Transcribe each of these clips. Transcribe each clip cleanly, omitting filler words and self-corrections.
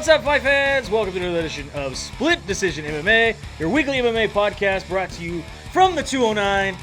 What's up, fight fans? Welcome to another edition of Split Decision MMA, your weekly MMA podcast brought to you from the 209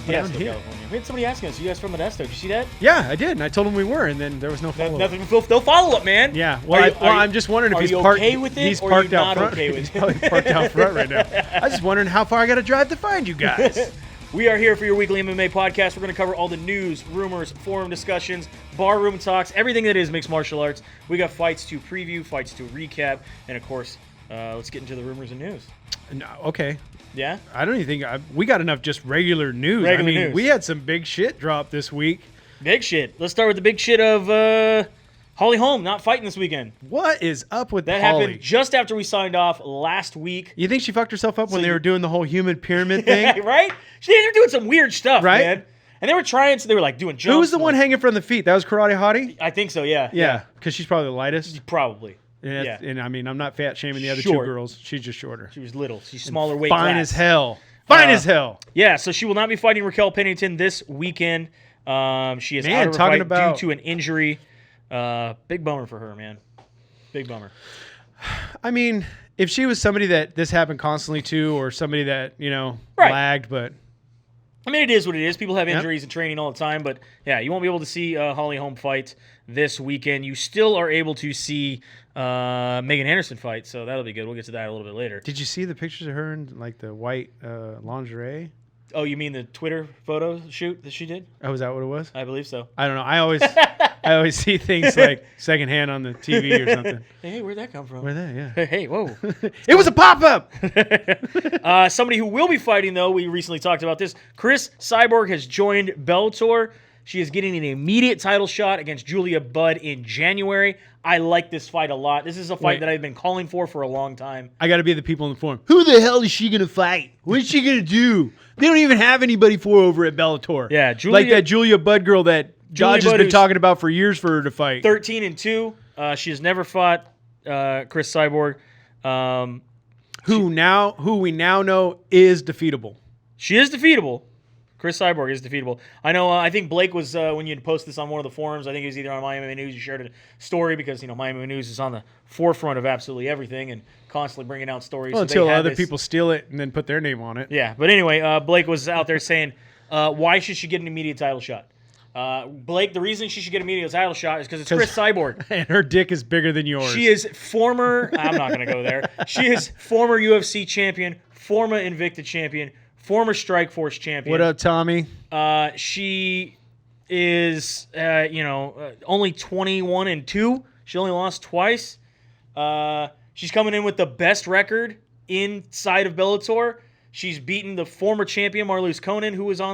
Modesto, California. We had somebody asking us, you guys from Modesto? Did you see that? Yeah, I did, and I told them we were, and then there was no follow-up. Nothing, no follow-up, man. Yeah, well, I'm just wondering if he's parked. Are you okay with it, he's or parked are you out not front. okay with He's it? probably parked out front right now. I was just wondering how far I got to drive to find you guys. We are here for your weekly MMA podcast. We're going to cover all the news, rumors, forum discussions, barroom talks, everything that is mixed martial arts. We got fights to preview, fights to recap, and of course, let's get into the rumors and news. No, okay. Yeah? I don't even think we got enough just regular news. News. We had some big shit drop this week. Big shit. Let's start with the big shit of Holm not fighting this weekend. What is up with that? Holly? Happened just after we signed off last week. You think she fucked herself up when they were doing the whole human pyramid thing? Right? They're doing some weird stuff, right? Man. And they were trying, so they were like doing jumps. Who was the one hanging from the feet? That was Karate Hottie? I think so, yeah. Yeah, because she's probably the lightest. Probably. Yeah. And I mean, I'm not fat shaming the other Short. two girls. She's just shorter. She was little. She's smaller weight Fine class. as hell. Fine as hell. Yeah, so she will not be fighting Raquel Pennington this weekend. She is out of her fight due to an injury. Big bummer for her, man. Big bummer. I mean, if she was somebody that this happened constantly to, or somebody that, Right. lagged, but... I mean, it is what it is. People have injuries in training all the time, but yeah, you won't be able to see Holly Holm fight this weekend. You still are able to see Megan Anderson fight, so that'll be good. We'll get to that a little bit later. Did you see the pictures of her in, like, the white lingerie? Oh, you mean the Twitter photo shoot that she did? Oh, is that what it was? I believe so. I don't know. I always see things like secondhand on the TV or something. Hey, where'd that come from? Where'd that, yeah. Hey, whoa. It was a pop-up! Somebody who will be fighting, though, we recently talked about this. Cris Cyborg has joined Bellator. She is getting an immediate title shot against Julia Budd in January. I like this fight a lot. This is a fight that I've been calling for a long time. I got to be the people in the forum. Who the hell is she going to fight? What is she going to do? They don't even have anybody for over at Bellator. Yeah, like that Julia Budd girl that Dodge has been talking about for years for her to fight. 13-2. She has never fought Cris Cyborg. Who we now know is defeatable. She is defeatable. Cris Cyborg is defeatable. I know. I think Blake was when you posted this on one of the forums. I think it was either on Miami News. You shared a story because Miami News is on the forefront of absolutely everything and constantly bringing out stories. Well, until other people steal it and then put their name on it. Yeah, but anyway, Blake was out there saying, why should she get an immediate title shot? Blake, the reason she should get an immediate title shot is because it's Cris Cyborg. And her dick is bigger than yours. She is former, I'm not going to go there. She is former UFC champion, former Invicta champion, former Strikeforce champion. What up, Tommy? She is, only 21-2. She only lost twice. She's coming in with the best record inside of Bellator. She's beaten the former champion Marloes Conan, who was in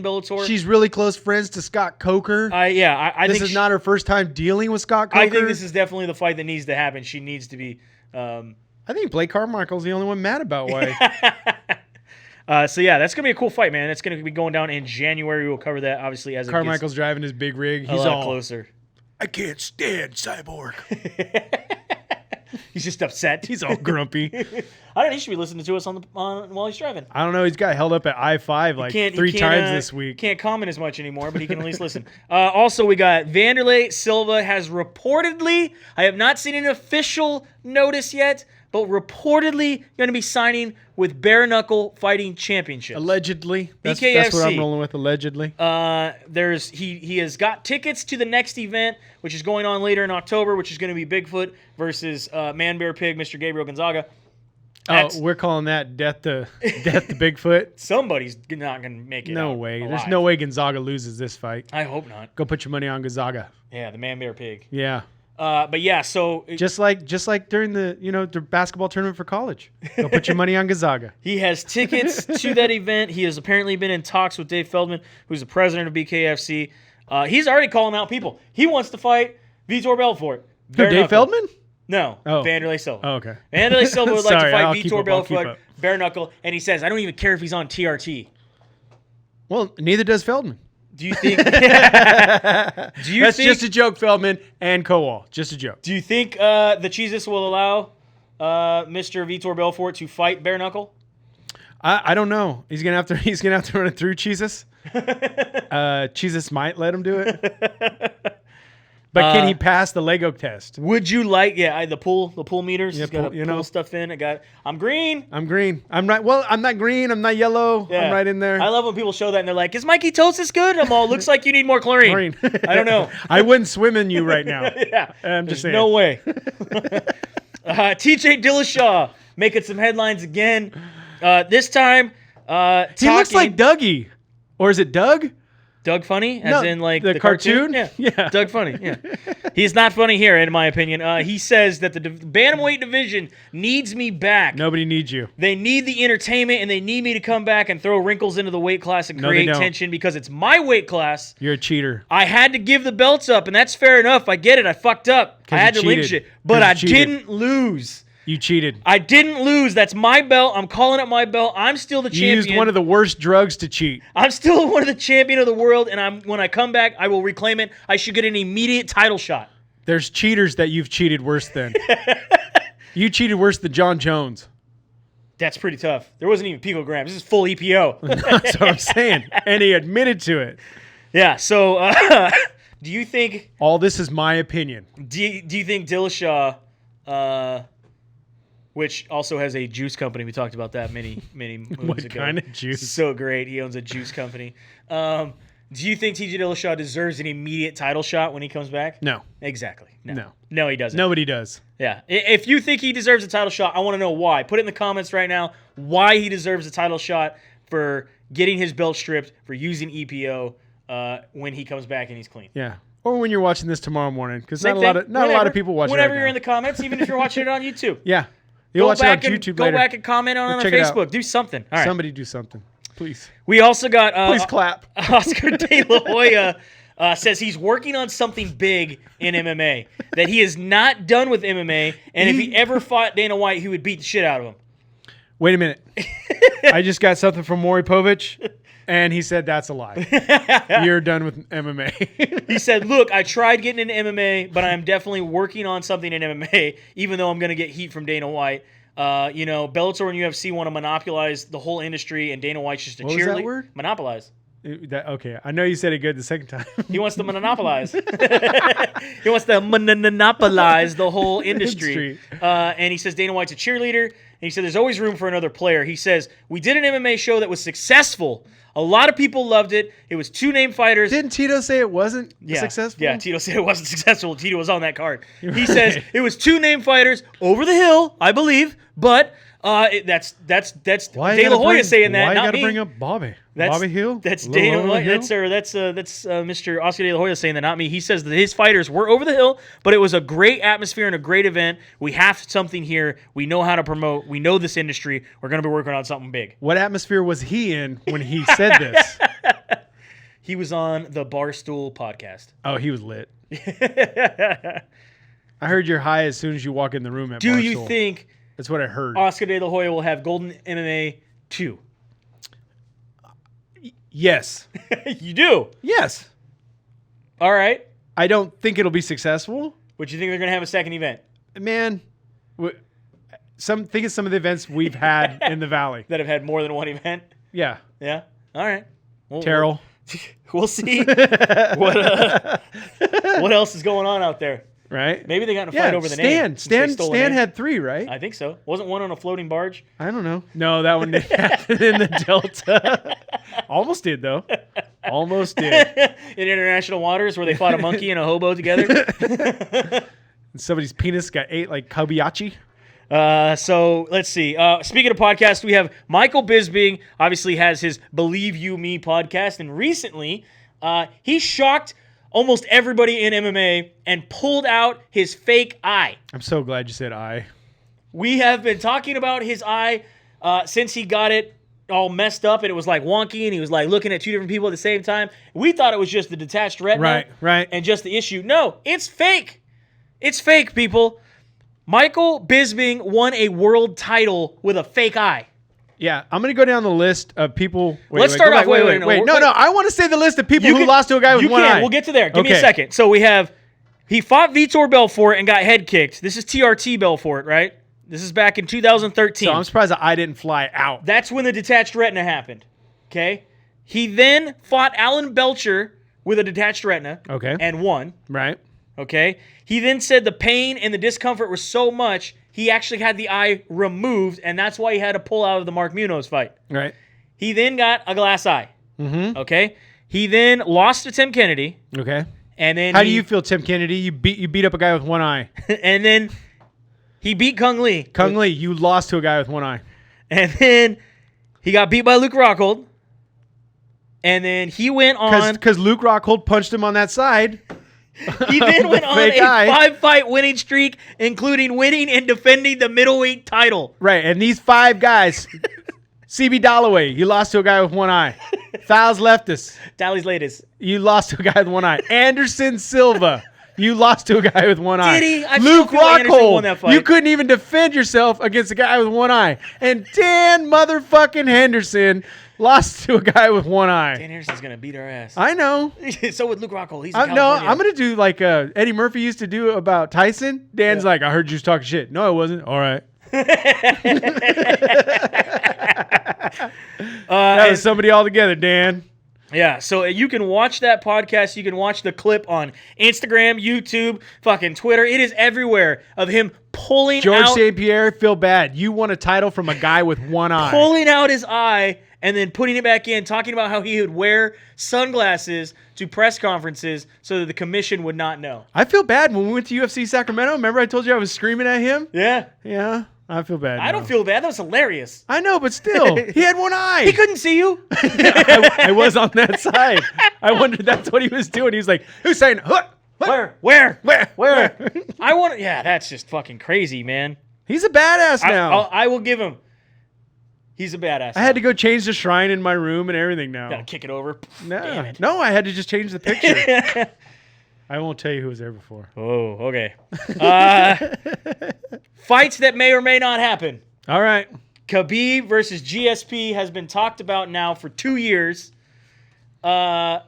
Bellator. She's really close friends to Scott Coker. I think this is not her first time dealing with Scott Coker. I think this is definitely the fight that needs to happen. She needs to be. I think Blake Carmichael's the only one mad about why. So yeah, that's gonna be a cool fight, man. It's gonna be going down in January. We'll cover that obviously as Carmichael's driving his big rig. He's all closer. I can't stand Cyborg. He's just upset. He's all grumpy. I don't know. He should be listening to us while he's driving. I don't know. He's got held up at I-5 like three times this week. Can't comment as much anymore, but he can at least listen. Also, we got Wanderlei Silva has reportedly, I have not seen an official notice yet, but reportedly going to be signing with Bare Knuckle Fighting Championships. Allegedly. That's what I'm rolling with, allegedly. He has got tickets to the next event, which is going on later in October, which is going to be Bigfoot versus Man Bear Pig, Mr. Gabriel Gonzaga. We're calling that death to Bigfoot. Somebody's not going to make it. No way. There's no way Gonzaga loses this fight. I hope not. Go put your money on Gonzaga. Yeah, the Man Bear Pig. Yeah. But yeah, so just like during the the basketball tournament for college, go put your money on Gonzaga. He has tickets to that event. He has apparently been in talks with Dave Feldman, who's the president of BKFC. He's already calling out people. He wants to fight Vitor Belfort. Dave Feldman? No, Wanderlei Silva. Oh, okay. Wanderlei Silva would like to fight Vitor Belfort, bare knuckle, and he says, "I don't even care if he's on TRT." Well, neither does Feldman. Do you think? That's just a joke, Feldman and Kowal. Just a joke. Do you think the Jesus will allow Mr. Vitor Belfort to fight bare knuckle? I don't know. He's gonna have to run it through Jesus. Jesus might let him do it. But can he pass the Lego test? Would you like? Yeah, the pool meters. Yeah, He's got to pull stuff in. I'm green. I'm green. I'm not. Well, I'm not green. I'm not yellow. Yeah. I'm right in there. I love when people show that and they're like, "Is Mikey Tosis good?" I'm all, "Looks like you need more chlorine." I don't know. I wouldn't swim in you right now. Yeah, I'm just saying. No way. TJ Dillashaw making some headlines again. This time, he looks like Dougie, or is it Doug? Doug Funny, as in like the cartoon? Yeah. Doug Funny. Yeah, he's not funny here, in my opinion. He says that the bantamweight division needs me back. Nobody needs you. They need the entertainment, and they need me to come back and throw wrinkles into the weight class and create tension because it's my weight class. You're a cheater. I had to give the belts up, and that's fair enough. I get it. I fucked up. I had to lynch it, but I didn't lose. You cheated. I didn't lose. That's my belt. I'm calling it my belt. I'm still the champion. You used one of the worst drugs to cheat. I'm still one of the champion of the world, and when I come back, I will reclaim it. I should get an immediate title shot. There's cheaters that you've cheated worse than. You cheated worse than John Jones. That's pretty tough. There wasn't even picograms. This is full EPO. That's what I'm saying. And he admitted to it. Yeah, so do you think... All this is my opinion. Do you think Dillashaw... which also has a juice company. We talked about that many moons ago. What kind of juice? So great. He owns a juice company. Do you think TJ Dillashaw deserves an immediate title shot when he comes back? No. Exactly. No. No, he doesn't. Nobody does. Yeah. If you think he deserves a title shot, I want to know why. Put it in the comments right now why he deserves a title shot for getting his belt stripped, for using EPO when he comes back and he's clean. Yeah. Or when you're watching this tomorrow morning, because not a lot of people watch it whenever right you're now. in the comments, even if you're watching it on YouTube. Yeah. You'll watch it on YouTube later. Go back and comment on Facebook. Do something. All right. Somebody do something. Please. We also got... Please clap. Oscar De La Hoya says he's working on something big in MMA, that he is not done with MMA, and if he ever fought Dana White, he would beat the shit out of him. Wait a minute. I just got something from Maury Povich, and he said that's a lie. You're done with MMA. He said, look, I tried getting into MMA, but I'm definitely working on something in MMA, even though I'm going to get heat from Dana White. Bellator and UFC want to monopolize the whole industry, and Dana White's just a cheerleader. What was that word? Monopolize. Okay, I know you said it good the second time. He wants to monopolize. He wants to monopolize the whole industry. And he says Dana White's a cheerleader. And he said there's always room for another player. He says, we did an MMA show that was successful. A lot of people loved it. It was two named fighters. Didn't Tito say it wasn't successful? Yeah, Tito said it wasn't successful. Tito was on that card. He says it was two named fighters over the hill, I believe, but that's De La Hoya saying that, not me. Why you got to bring up Bobby? Bobby Hill? That's Dana White. That's Mr. Oscar De La Hoya saying that, not me. He says that his fighters were over the hill, but it was a great atmosphere and a great event. We have something here. We know how to promote. We know this industry. We're going to be working on something big. What atmosphere was he in when he said this? He was on the Barstool podcast. Oh, he was lit. I heard you're high as soon as you walk in the room at Barstool. Do you think... That's what I heard. Oscar De La Hoya will have Golden MMA 2. Yes. You do? Yes. All right. I don't think it'll be successful. But you think they're going to have a second event? Man, think of some of the events we've had in the Valley. That have had more than one event? Yeah. Yeah? All right. Terrell. We'll see what else is going on out there. Right? Maybe they got in a fight over the name. Stan had 3, right? I think so. Wasn't one on a floating barge? I don't know. No, that one didn't happen in the Delta. Almost did, though. Almost did. In international waters where they fought a monkey and a hobo together? Somebody's penis got ate like Kobayashi. So let's see. Speaking of podcasts, we have Michael Bisping, obviously has his Believe You Me podcast. And recently, he shocked almost everybody in MMA and pulled out his fake eye. I'm so glad you said eye. We have been talking about his eye since he got it all messed up and it was like wonky and he was like looking at two different people at the same time. We thought it was just the detached retina. Right. And just the issue. No, it's fake. It's fake, people. Michael Bisping won a world title with a fake eye. Yeah, I'm going to go down the list of people. Let's start off. Wait. No, I want to say the list of people who lost to a guy with one eye. We'll get to there. Give me a second. So he fought Vitor Belfort and got head kicked. This is TRT Belfort, right? This is back in 2013. So I'm surprised the eye didn't fly out. That's when the detached retina happened. Okay? He then fought Alan Belcher with a detached retina. Okay. And won. Right. Okay? He then said the pain and the discomfort were so much, he actually had the eye removed, and that's why he had to pull out of the Mark Munoz fight. Right. He then got a glass eye. Mm-hmm. Okay? He then lost to Tim Kennedy. Okay. And then How do you feel, Tim Kennedy? You beat up a guy with one eye. And then he beat Kung Lee. Kung Lee, you lost to a guy with one eye. And then he got beat by Luke Rockhold. And then he went on... Because Luke Rockhold punched him on that side. He then went on a eye. 5-fight winning streak, including winning and defending the middleweight title. Right, and these 5 guys... CB Dalloway, you lost to a guy with one eye. Fowles Leftis. Dally's latest. You lost to a guy with one eye. Anderson Silva. You lost to a guy with one eye. Did he? I Luke still feel Anderson won that Rockhold. fight. You couldn't even defend yourself against a guy with one eye. And Dan motherfucking Henderson lost to a guy with one eye. Dan Anderson's going to beat our ass. I know. So with Luke Rockhold. He's in No, California. I'm going to do like Eddie Murphy used to do about Tyson. Dan's like, I heard you was talking shit. No, I wasn't. All right. That was somebody altogether, Dan. Yeah, so you can watch that podcast. You can watch the clip on Instagram, YouTube, fucking Twitter. It is everywhere of him pulling George out... St. Pierre, feel bad. You won a title from a guy with one eye. Pulling out his eye and then putting it back in, talking about how he would wear sunglasses to press conferences so that the commission would not know. I feel bad when we went to UFC Sacramento. Remember I told you I was screaming at him? Yeah. Yeah, I feel bad. I don't feel bad. That was hilarious. I know, but still, he had one eye. He couldn't see you. I was on that side. I wondered that's what he was doing. He was like, who's saying, huh? Where? Where? I want. Yeah, that's just fucking crazy, man. He's a badass now. I will give him. He's a badass. I had to go change the shrine in my room and everything now. Gotta kick it over. No, Damn it. no, I had to just change the picture. I won't tell you who was there before. Oh, okay. Fights that may or may not happen. All right. Khabib versus GSP has been talked about now for 2 years. Dana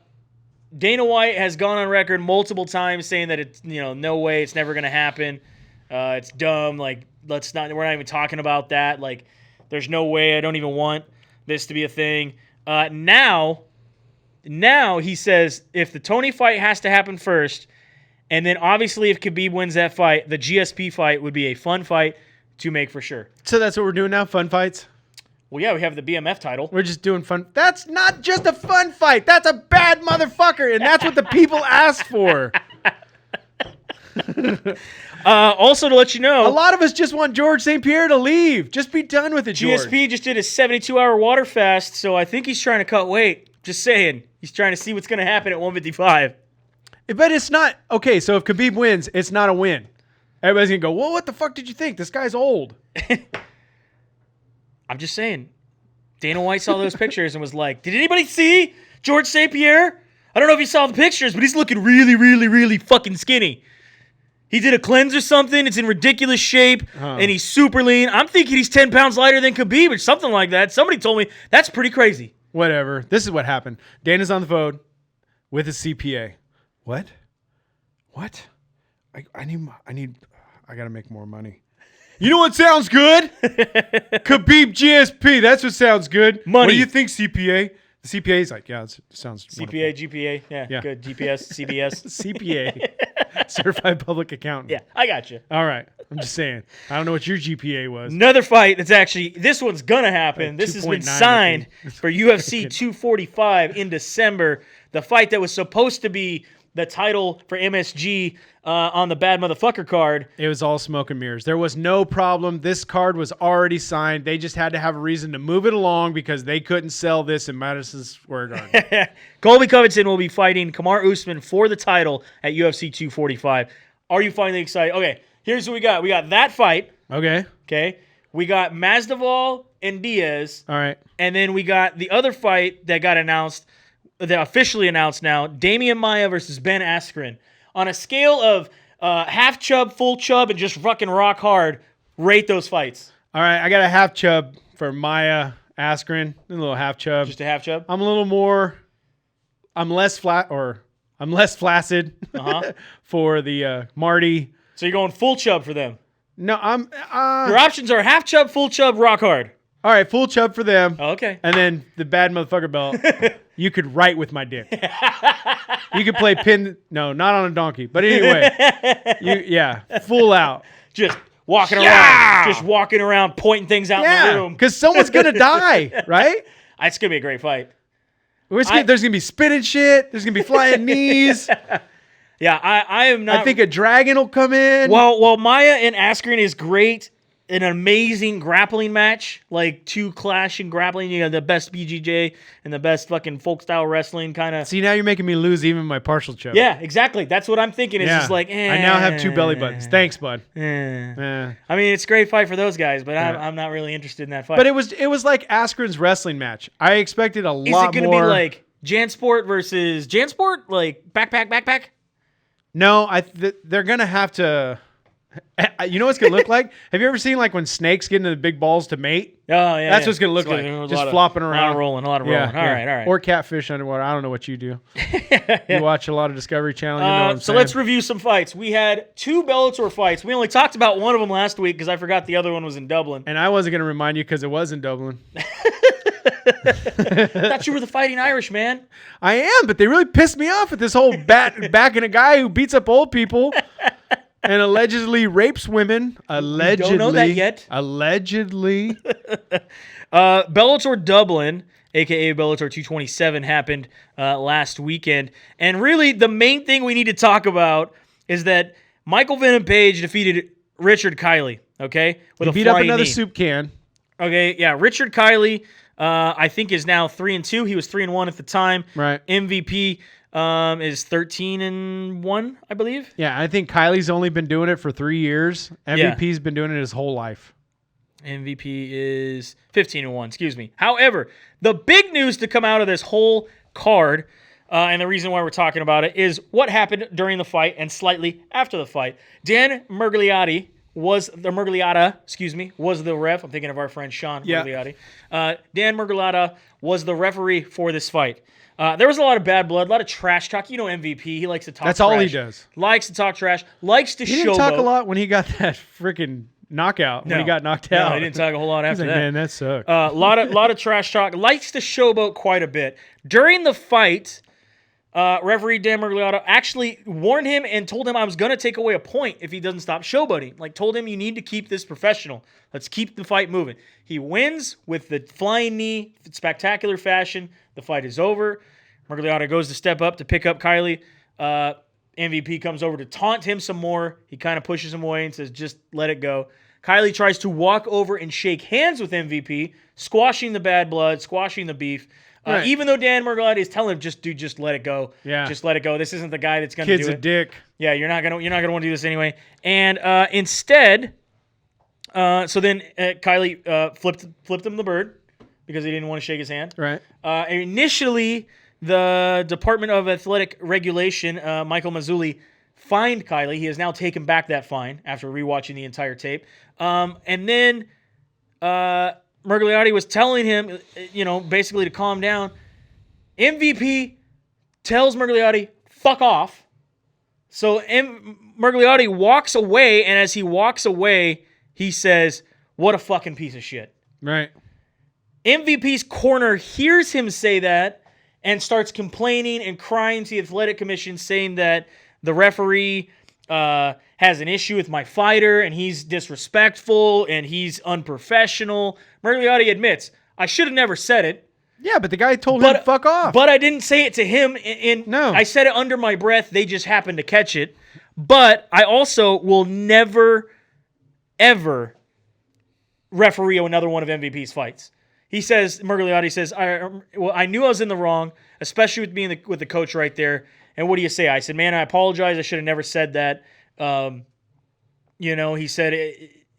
White has gone on record multiple times saying that it's no way, it's never gonna happen. It's dumb. Like we're not even talking about that. Like there's no way. I don't even want this to be a thing. Now he says if the Tony fight has to happen first, and then obviously if Khabib wins that fight, the GSP fight would be a fun fight to make for sure. So that's what we're doing now, fun fights? Well, yeah, we have the BMF title. We're just doing fun. That's not just a fun fight. That's a bad motherfucker, and that's what the people asked for. Also, to let you know, A lot of us just want George St. Pierre to leave. Just be done with it, George. GSP just did a 72-hour water fast, so I think he's trying to cut weight. Just saying. He's trying to see what's going to happen at 155. But it's not. Okay, so if Khabib wins, it's not a win. Everybody's going to go, well, what the fuck did you think? This guy's old. I'm just saying. Dana White saw those pictures and was like, did anybody see George St. Pierre? I don't know if you saw the pictures, but he's looking really, really, really fucking skinny. He did a cleanse or something. It's in ridiculous shape, and he's super lean. I'm thinking he's 10 pounds lighter than Khabib or something like that. Somebody told me that's pretty crazy. Whatever. This is what happened. Dana's on the phone with his CPA. What? I got to make more money. You know what sounds good? Khabib GSP. That's what sounds good. Money. What do you think, CPA? The CPA's like, yeah, it sounds CPA, wonderful. GPA, yeah, good. GPS, CBS. CPA. Certified Public Accountant. Yeah, I got you. All right. I'm just saying. I don't know what your GPA was. Another fight that's actually, this one's going to happen. This has been 2.9, I signed think. for UFC 245 in December. The fight that was supposed to be the title for MSG on the Bad Motherfucker card. It was all smoke and mirrors. There was no problem. This card was already signed. They just had to have a reason to move it along because they couldn't sell this in Madison Square Garden. Colby Covington will be fighting Kamara Usman for the title at UFC 245. Are you finally excited? Okay, here's what we got. We got that fight. Okay. We got Masvidal and Diaz. All right. And then we got the other fight that got announced, that officially announced now, Damian Maia versus Ben Askren. On a scale of half chub, full chub, and just fucking rock hard, rate those fights. All right. I got a half chub for Maya Askren. A little half chub. Just a half chub? I'm less flaccid for the Marty. So you're going full chub for them. No, I'm Your options are half chub, full chub, rock hard. All right, full chub for them. Oh, okay. And then the bad motherfucker belt. You could write with my dick. You could play pin. No, not on a donkey. But anyway, full out. Just walking around, pointing things out in the room. Because someone's gonna die, right? It's gonna be a great fight. There's gonna be spinning shit. There's gonna be flying knees. Yeah, I am not. I think a dragon will come in. Well, Maya and Askren is great. An amazing grappling match, like two clashing grappling. You know, the best BJJ and the best fucking folk style wrestling kind of. See, now you're making me lose even my partial choke. Yeah, exactly. That's what I'm thinking. Is just like, I now have 2 belly buttons. Thanks, bud. I mean, it's a great fight for those guys, but I'm not really interested in that fight. But it was like Askren's wrestling match. I expected a lot more. Is it going to be like Jansport versus Jansport, like backpack? No, they're going to have to. You know what it's going to look like? Have you ever seen like when snakes get into the big balls to mate? Oh, yeah. That's what it's going to look like. Just flopping around. A lot of rolling. All right. Or catfish underwater. I don't know what you do. You watch a lot of Discovery Channel. You know what I'm saying. Let's review some fights. We had 2 Bellator fights. We only talked about one of them last week because I forgot the other one was in Dublin. And I wasn't going to remind you because it was in Dublin. I thought you were the Fighting Irish, man. I am, but they really pissed me off with this whole backing a guy who beats up old people. And allegedly rapes women. Allegedly. Don't know that yet. Allegedly. Bellator Dublin, a.k.a. Bellator 227, happened last weekend. And really, the main thing we need to talk about is that Michael Venom Page defeated Richard Kiley, okay? He beat up another soup can. Okay, yeah. Richard Kiley, I think, is now 3-2. He was 3-1 at the time. Right. MVP is 13-1, I believe. Yeah, I think Kylie's only been doing it for 3 years. MVP's been doing it his whole life. MVP is 15-1, excuse me. However, the big news to come out of this whole card, and the reason why we're talking about it, is what happened during the fight and slightly after the fight. Dan Miragliotta was the ref. I'm thinking of our friend Sean Miragliotta. Dan Miragliotta was the referee for this fight. There was a lot of bad blood, a lot of trash talk. You know MVP. He likes to talk trash. That's all he does. Likes to talk trash. Likes to showboat. He didn't talk a lot when he got that freaking knockout. When he got knocked out. No, he didn't talk a whole lot after that. Man, that sucked. A lot of trash talk. Likes to showboat quite a bit. During the fight, referee Dan Miragliotta actually warned him and told him I was going to take away a point if he doesn't stop showboating. Like, told him you need to keep this professional. Let's keep the fight moving. He wins with the flying knee, spectacular fashion. The fight is over. Miragliotta goes to step up to pick up Kiley. MVP comes over to taunt him some more. He kind of pushes him away and says, just let it go. Kiley tries to walk over and shake hands with MVP, squashing the bad blood, squashing the beef. Right. Even though Dan Miragliotta is telling him, just let it go. Yeah. Just let it go. This isn't the guy that's going to do it. Kid's a dick. Yeah, you're not gonna want to do this anyway. And instead, so then Kiley flipped him the bird because he didn't want to shake his hand. Right. Initially, the Department of Athletic Regulation, Michael Mazzulli, fined Kiley. He has now taken back that fine after rewatching the entire tape. And then Miragliotta was telling him, basically to calm down. MVP tells Miragliotta, fuck off. So Miragliotta walks away, and as he walks away, he says, what a fucking piece of shit. Right. MVP's corner hears him say that and starts complaining and crying to the athletic commission, saying that the referee has an issue with my fighter and he's disrespectful and he's unprofessional. Miragliotta admits, I should have never said it. Yeah, but the guy told him fuck off. But I didn't say it to him. No. I said it under my breath. They just happened to catch it. But I also will never, ever referee another one of MVP's fights. He says, Miragliotta says, I knew I was in the wrong, especially with being with the coach right there. And what do you say? I said, man, I apologize. I should have never said that. He said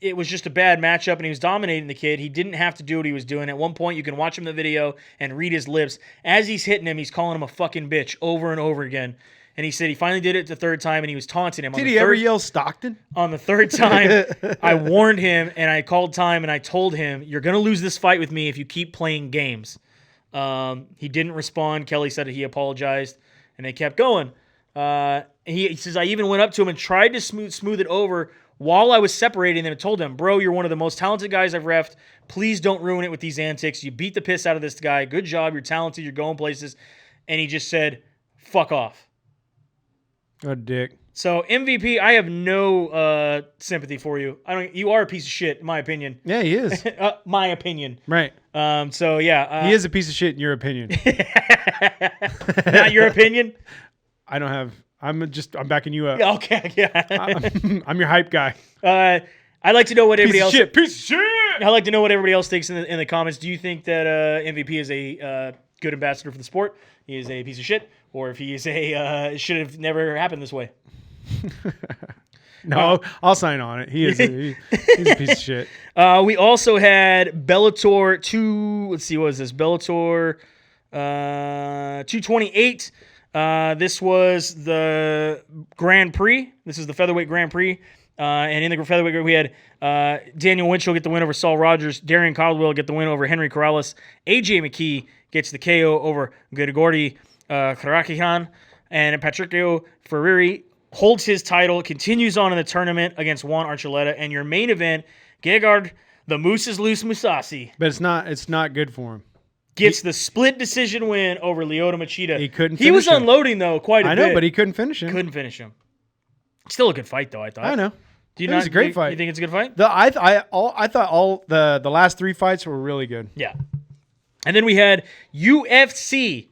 it was just a bad matchup, and he was dominating the kid. He didn't have to do what he was doing. At one point, you can watch him in the video and read his lips. As he's hitting him, he's calling him a fucking bitch over and over again. And he said he finally did it the third time, and he was taunting him. Did he ever yell Stockton? On the third time, I warned him, and I called time, and I told him, you're going to lose this fight with me if you keep playing games. He didn't respond. Kelly said he apologized, and they kept going. He says, I even went up to him and tried to smooth it over while I was separating them, I told them, bro, you're one of the most talented guys I've reffed. Please don't ruin it with these antics. You beat the piss out of this guy. Good job. You're talented. You're going places. And he just said, fuck off. What a dick. So MVP, I have no sympathy for you. You are a piece of shit, in my opinion. Yeah, he is. My opinion. Right. So yeah, he is a piece of shit in your opinion. Not your opinion. I don't have. I'm backing you up. Okay, yeah. I'm your hype guy. I'd like to know what everybody else. Piece of shit. I'd like to know what everybody else thinks in the comments. Do you think that MVP is a good ambassador for the sport? He is a piece of shit, or if he is should have never happened this way? No, I'll sign on it. He's a piece of shit. We also had Bellator 2. Let's see, what was this? Bellator 228. This was the Grand Prix. This is the featherweight Grand Prix. And in the featherweight group, we had Daniel Winchell get the win over Saul Rogers. Darian Caldwell get the win over Henry Corrales. AJ McKee gets the KO over Grigori Karakian. And Patricio Ferreri holds his title, continues on in the tournament against Juan Archuleta. And your main event, Gegard, the Moose is Loose Musasi. But it's not good for him. Gets the split decision win over Lyoto Machida. He couldn't He was finish him. unloading, though, quite a bit. I know, but he couldn't finish him. Couldn't finish him. Still a good fight, though, I thought. I know. It was a great fight. You think it's a good fight? I thought all the last 3 fights were really good. Yeah. And then we had UFC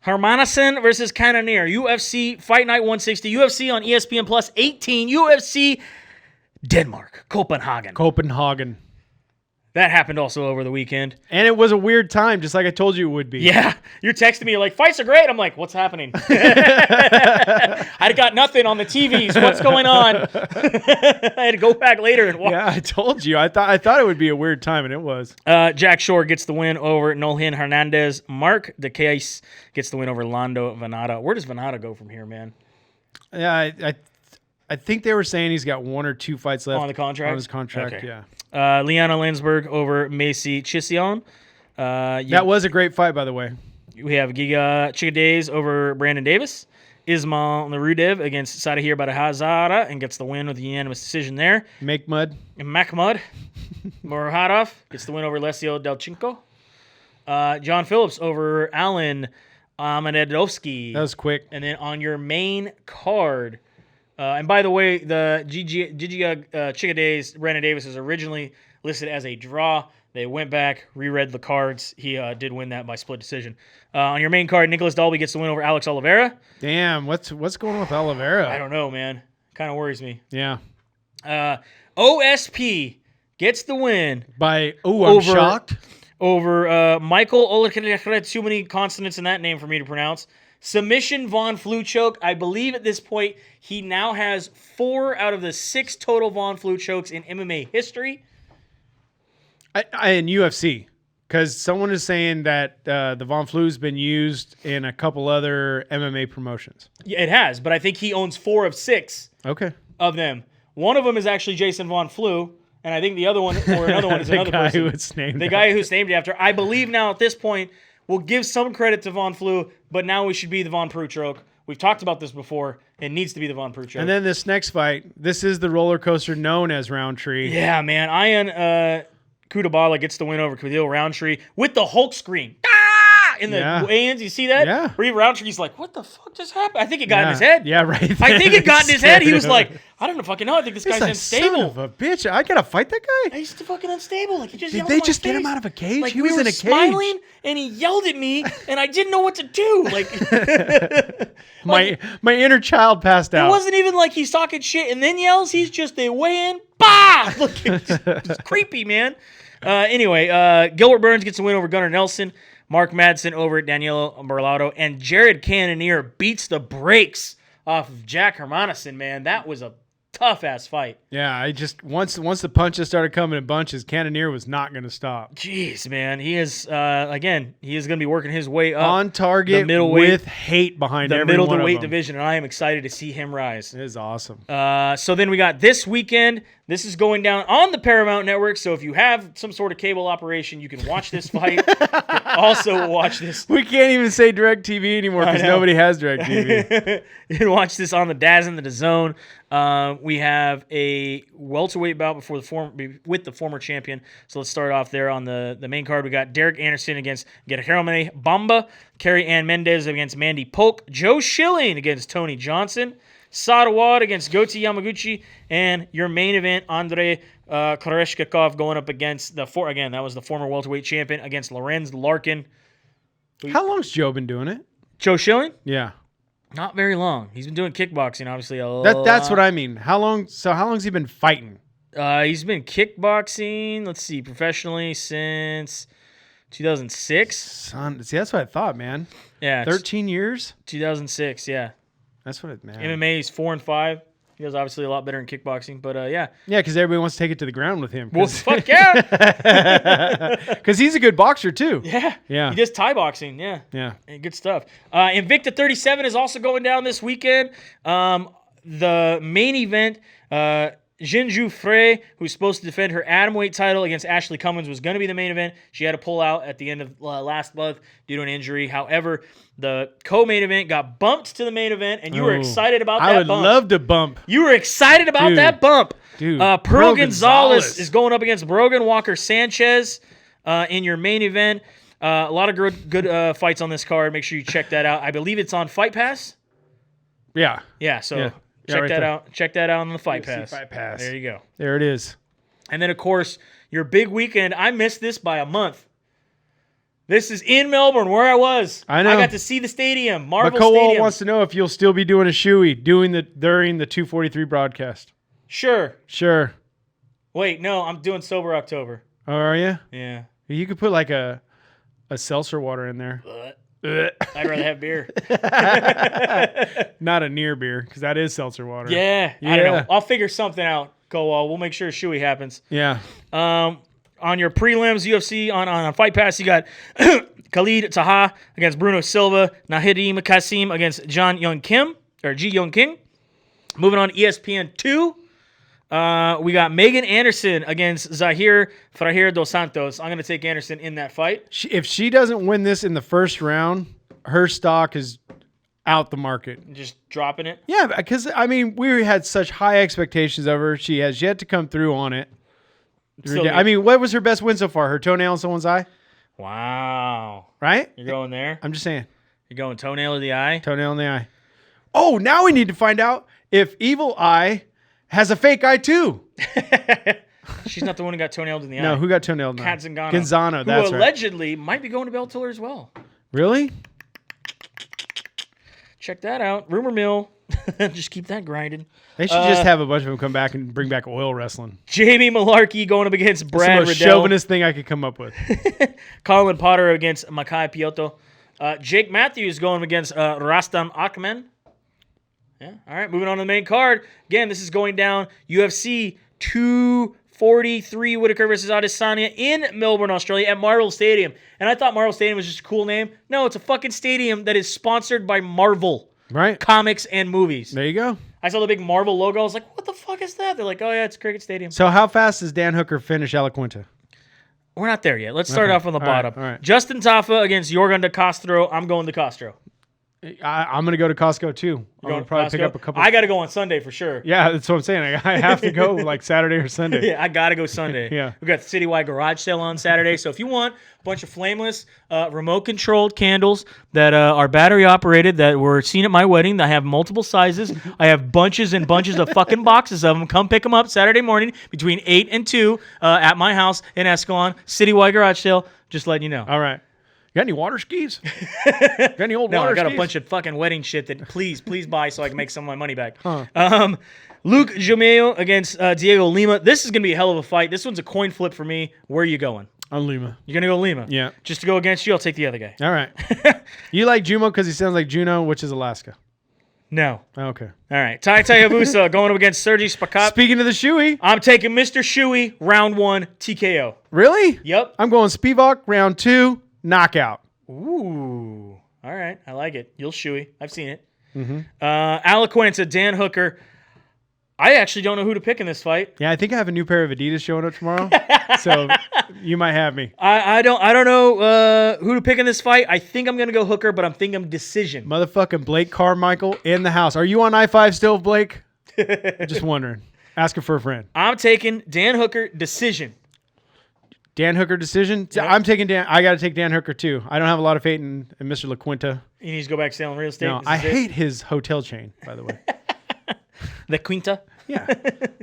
Hermansen versus Cannonier. UFC Fight Night 160. UFC on ESPN Plus 18. UFC Denmark. Copenhagen. That happened also over the weekend. And it was a weird time, just like I told you it would be. Yeah. You're texting me, you're like, fights are great. I'm like, what's happening? I got nothing on the TVs. What's going on? I had to go back later and watch. Yeah, I told you. I thought it would be a weird time, and it was. Jack Shore gets the win over Nolhin Hernandez. Mark DeCase gets the win over Lando Venata. Where does Venata go from here, man? Yeah, I think they were saying he's got 1 or 2 fights left on the contract. On his contract, okay. Yeah. Liana Landsberg over Macy Chision. That was a great fight, by the way. We have Giga Chikadze over Brandon Davis. Ismail Narudev against Sadahir Badahazara and gets the win with a unanimous decision there. Mahmoud Muradov gets the win over Lesio Delchenko. John Phillips over Alan Amedovsky. That was quick. And then on your main card, and by the way, the Giga Chikadze, Brandon Davis is originally listed as a draw. They went back, reread the cards. He did win that by split decision. On your main card, Nicholas Dalby gets the win over Alex Oliveira. Damn, what's going on with Oliveira? I don't know, man. Kind of worries me. Yeah. OSP gets the win. I'm shocked. Over Michael Olekhle. Too many consonants in that name for me to pronounce. Submission Von Flue choke. I believe at this point he now has 4 out of the 6 total Von Flue chokes in MMA history. In UFC, because someone is saying that the Von Flue's been used in a couple other MMA promotions. Yeah, it has, but I think he owns 4 of 6 of them. One of them is actually Jason Von Flue, and I think the other one, or another one, is another person. The guy who's named after. I believe now at this point, we'll give some credit to Von Flue, but now we should be the Von Prue choke. We've talked about this before. It needs to be the Von Prue choke. And then this next fight, this is the roller coaster known as Roundtree. Yeah, man. Ian Kudabala gets the win over Khalil Roundtree with the Hulk scream. Ah! In the weigh-ins, you see that? Yeah. Reeve Roundtree's like, what the fuck just happened? I think it got in his head. Yeah, right. I think it got in his head. He was like, I don't know fucking know. I think this guy's unstable. Son of a bitch. I gotta fight that guy? He's fucking unstable. Like, he just Did they just get him out of a cage? Like, he was in a cage. Smiling, and he yelled at me, and I didn't know what to do. Like, my inner child passed out. It wasn't even like he's talking shit and then yells. He's just they weigh in. Bah! Look, it's creepy, man. Anyway, Gilbert Burns gets a win over Gunnar Nelson. Mark Madsen over Daniel Berlaudo. And Jared Cannonier beats the brakes off of Jack Hermansen, man. That was a tough-ass fight. Yeah, I just once the punches started coming in bunches, Cannonier was not going to stop. Jeez, man. He is, again, he is going to be working his way up. On target with hate behind every one of them. The middleweight division, and I am excited to see him rise. It is awesome. So then we got this weekend This is going down on the Paramount Network, so if you have some sort of cable operation, you can watch this fight. You can also watch this. We can't even say DirecTV anymore because nobody has DirecTV. You can watch this on the DAZN and the DAZN. We have a welterweight bout with the former champion. So let's start off there on the main card. We got Derek Anderson against Guilherme Bamba, Carrie Ann Mendez against Mandy Polk, Joe Schilling against Tony Johnson, Sadawad against Goti Yamaguchi, and your main event, Andrei Koreshkakov going up against that was the former welterweight champion against Lorenz Larkin. How long's Joe been doing it? Joe Schilling? Yeah. Not very long. He's been doing kickboxing, obviously, a lot. That's what I mean. How long's he been fighting? He's been kickboxing, let's see, professionally since 2006. Son, see, that's what I thought, man. Yeah. 13 years? 2006, yeah. That's what it, man. MMA is 4-5. He does obviously a lot better in kickboxing, but yeah. Yeah, because everybody wants to take it to the ground with him. Well, fuck yeah. Because he's a good boxer, too. Yeah. Yeah. He does Thai boxing, yeah. Yeah. And good stuff. Invicta 37 is also going down this weekend. The main event, Jinju Frey, who's supposed to defend her atomweight title against Ashley Cummins, was going to be the main event. She had to pull out at the end of last month due to an injury. However, the co-main event got bumped to the main event, and you were excited about that bump. I would love to bump. You were excited about that bump. Dude, Pearl Gonzalez is going up against Brogan Walker-Sanchez in your main event. A lot of good fights on this card. Make sure you check that out. I believe it's on Fight Pass. Yeah. Yeah, so... Yeah. Check right that there. out. Check that out on the Fight UFC Pass. Fight Pass. There you go. There it is. And then, of course, your big weekend. I missed this by a month. This is in Melbourne, where I was. I know. I got to see the stadium, Marvel But Kowal Stadium. wants to know if you'll still be doing a shoey during the 243 broadcast. Sure. Sure. Wait, no, I'm doing Sober October. Oh, are you? Yeah. You could put like a seltzer water in there. I'd rather have beer. Not a near beer, because that is seltzer water. Yeah. I don't know. I'll figure something out, Kowal. We'll make sure a shoey happens. Yeah. On your prelims, UFC on Fight Pass, you got Khalid Taha against Bruno Silva, Nahidim Kasim against Ji Young Kim. Moving on to ESPN 2, we got Megan Anderson against Zahir Frahir dos Santos. I'm going to take Anderson in that fight. If she doesn't win this in the first round, her stock is out the market. Just dropping it. Yeah, because, I mean, we had such high expectations of her. She has yet to come through on it. I mean, what was her best win so far? Her toenail in someone's eye? Wow. Right? You're going there? I'm just saying. You're going toenail of the eye? Toenail in the eye. Oh, now we need to find out if Evil Eye has a fake eye too. She's not the one who got toenailed in the eye. No, who got toenailed in the eye? Kat Zingano. Gonzano, that's who right. allegedly might be going to Bellator as well. Really? Check that out. Rumor mill. Just keep that grinding. They should just have a bunch of them come back and bring back oil wrestling. Jamie Malarkey going up against Brad That's the most Riddell. chauvinist thing I could come up with. Colin Potter against Makai Piotto. Jake Matthews going against Rastam Akman. Yeah. All right, moving on to the main card. Again, this is going down UFC 243 Whitaker versus Adesanya in Melbourne, Australia at Marvel Stadium. And I thought Marvel Stadium was just a cool name. No, it's a fucking stadium that is sponsored by Marvel. Right. Comics and movies. There you go. I saw the big Marvel logo. I was like, what the fuck is that? They're like, oh, yeah, it's Cricket Stadium. So how fast does Dan Hooker finish Alaquinta? We're not there yet. Let's start off on the bottom. All right. Justin Tafa against Yorgan De Castro. I'm going De Castro. I'm going to go to Costco too. I'm going to probably pick up a couple. I got to go on Sunday for sure. Yeah, that's what I'm saying. I have to go like Saturday or Sunday. Yeah, I got to go Sunday. Yeah. We got the citywide garage sale on Saturday. So if you want a bunch of flameless, remote-controlled candles that are battery-operated that were seen at my wedding, I have multiple sizes. I have bunches and bunches of fucking boxes of them. Come pick them up Saturday morning between 8 and 2 at my house in Escalon. Citywide garage sale. Just letting you know. All right. You got any water skis? Got any old No, water I got skis? a bunch of fucking wedding shit that please buy so I can make some of my money back. Huh. Luke Jumeo against Diego Lima. This is going to be a hell of a fight. This one's a coin flip for me. Where are you going? On Lima. You're going to go Lima? Yeah. Just to go against you, I'll take the other guy. All right. You like Jumo because he sounds like Juno, which is Alaska. No. Okay. All right. Tai Hayabusa going up against Sergey Spakov. Speaking of the shoey. I'm taking Mr. Shuey, round 1, TKO. Really? Yep. I'm going Spivak, round 2, knockout. Ooh. All right. I like it. You'll Shuey. I've seen it. Mm-hmm. Alaquinta, Dan Hooker. I actually don't know who to pick in this fight. Yeah, I think I have a new pair of Adidas showing up tomorrow, so you might have me. I don't know who to pick in this fight. I think I'm gonna go Hooker, but I'm thinking decision. Motherfucking Blake Carmichael in the house. Are you on I-5 still, Blake? I'm just wondering. Asking for a friend. I'm taking Dan Hooker decision. Dan Hooker decision? Yep. I'm taking Dan. I got to take Dan Hooker too. I don't have a lot of faith in Mr. La Quinta. He needs to go back selling real estate. No, I hate his hotel chain, by the way. The Quinta? Yeah.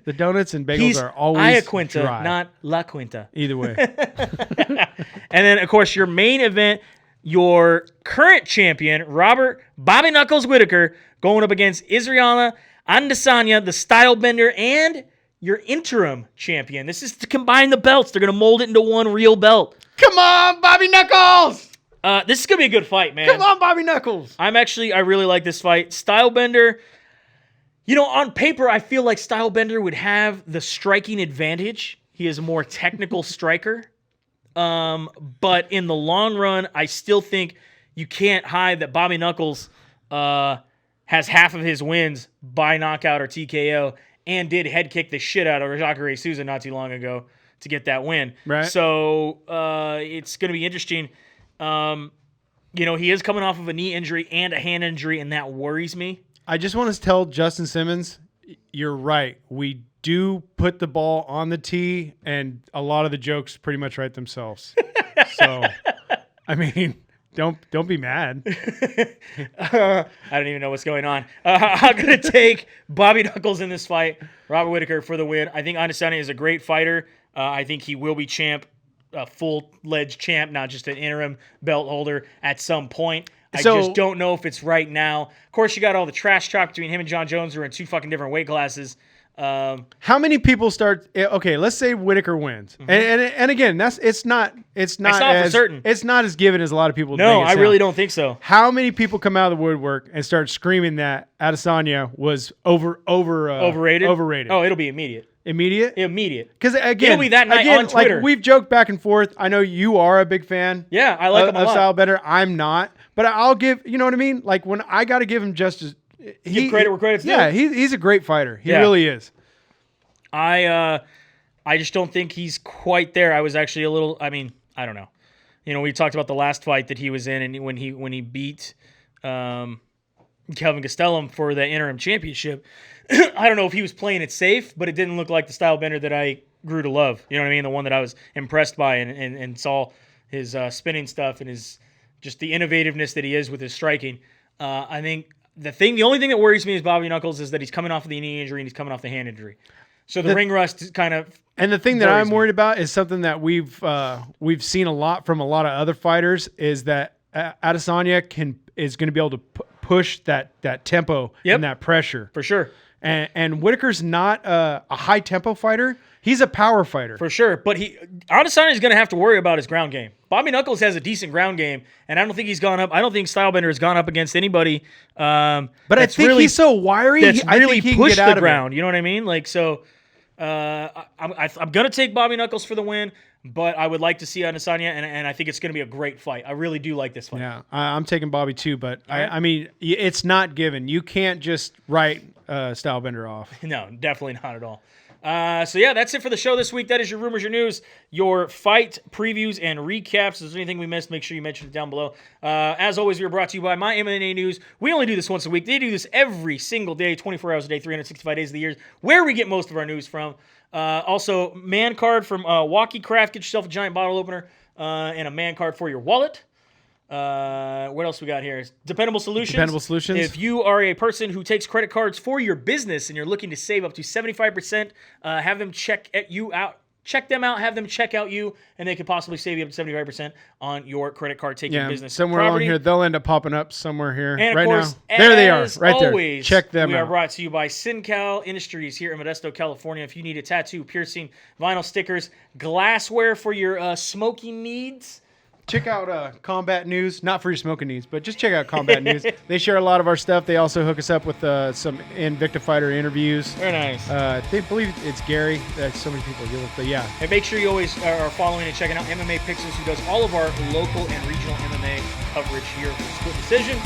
The donuts and bagels are always Quinta, dry. not La Quinta. Either way. And then, of course, your main event, your current champion, Robert Bobby Knuckles Whittaker, going up against Israela Adesanya, the style bender, and your interim champion. This is to combine the belts. They're going to mold it into one real belt. Come on, Bobby Knuckles! This is going to be a good fight, man. Come on, Bobby Knuckles! I really like this fight. Stylebender, on paper, I feel like Stylebender would have the striking advantage. He is a more technical striker. But in the long run, I still think you can't hide that Bobby Knuckles has half of his wins by knockout or TKO and did head kick the shit out of Jacare Souza not too long ago to get that win. Right. So it's going to be interesting. He is coming off of a knee injury and a hand injury, and that worries me. I just want to tell Justin Simmons, you're right. We do put the ball on the tee, and a lot of the jokes pretty much write themselves. So, I mean, don't be mad. I don't even know what's going on. I'm going to take Bobby Knuckles in this fight. Robert Whittaker for the win. I think Adesanya is a great fighter. I think he will be champ, a full-fledged champ, not just an interim belt holder at some point. I just don't know if it's right now. Of course, you got all the trash talk between him and John Jones, who are in two fucking different weight classes. How many people start? Okay, let's say Whittaker wins, and again, it's not for certain. It's not as given as a lot of people. No, I really don't think so. How many people come out of the woodwork and start screaming that Adesanya was overrated? Overrated. Oh, it'll be immediate. Immediate? Immediate. Because again, it'll be that night on Twitter. Like we've joked back and forth. I know you are a big fan. Yeah, I like him a lot. Stylebender. I'm not, but I'll give. You know what I mean? Like when I got to give him justice. Give credit where credit's due. Yeah, he's a great fighter. He really is. I just don't think he's quite there. I was actually a little. I mean, I don't know. We talked about the last fight that he was in, and when he beat Kelvin Gastelum for the interim championship. I don't know if he was playing it safe, but it didn't look like the Stylebender that I grew to love. You know what I mean? The one that I was impressed by and saw his spinning stuff and his just the innovativeness that he is with his striking. I think the only thing that worries me is Bobby Knuckles is that he's coming off of the knee injury and he's coming off the hand injury. So the ring rust kind of. And the thing that I'm worried about is something that we've seen a lot from a lot of other fighters is that Adesanya is going to be able to push that tempo and that pressure for sure. And Whittaker's not a high tempo fighter. He's a power fighter. For sure. But Adesanya is going to have to worry about his ground game. Bobby Knuckles has a decent ground game, and I don't think he's gone up. I don't think Stylebender has gone up against anybody. But I think he's so wiry. That's I really think he pushed can get out the ground. Of it. You know what I mean? Like so. I'm going to take Bobby Knuckles for the win, but I would like to see Adesanya, and I think it's going to be a great fight. I really do like this fight. Yeah, I'm taking Bobby too, but right. I mean, it's not given. You can't just write Stylebender off. No, definitely not at all. So yeah, that's it for the show this week. That is your rumors, your news, your fight previews and recaps. If there's anything we missed, make sure you mention it down below. As always, we are brought to you by My MMA News. We only do this once a week. They do this every single day, 24 hours a day, 365 days of the year, where we get most of our news from. Also, man card from Walkie Craft. Get yourself a giant bottle opener and a man card for your wallet. What else we got here? Dependable Solutions. Dependable Solutions. If you are a person who takes credit cards for your business and you're looking to save up to 75%, have them check you out. Check them out, have them check out you, and they could possibly save you up to 75% on your credit card taking business. Somewhere property. Along here, they'll end up popping up somewhere here. And right of course, now. There they are, right always, there. Check them out. We out. are brought to you by SynCal Industries here in Modesto, California. If you need a tattoo, piercing, vinyl stickers, glassware for your smoking needs, check out Combat News. Not for your smoking needs, but just check out Combat News. They share a lot of our stuff. They also hook us up with some Invicta Fighter interviews. Very nice. They believe it's Gary. So many people deal with, but yeah. And make sure you always are following and checking out MMA Pixels, who does all of our local and regional MMA coverage here for Split Decision.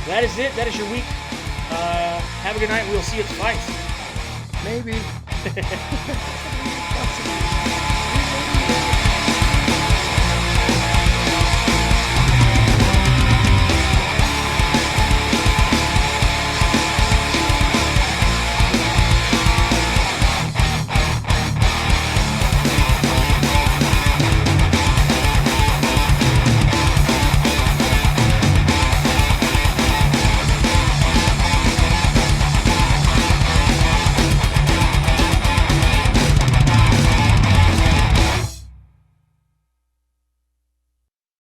That is it. That is your week. Have a good night. We'll see you at the fights. Maybe.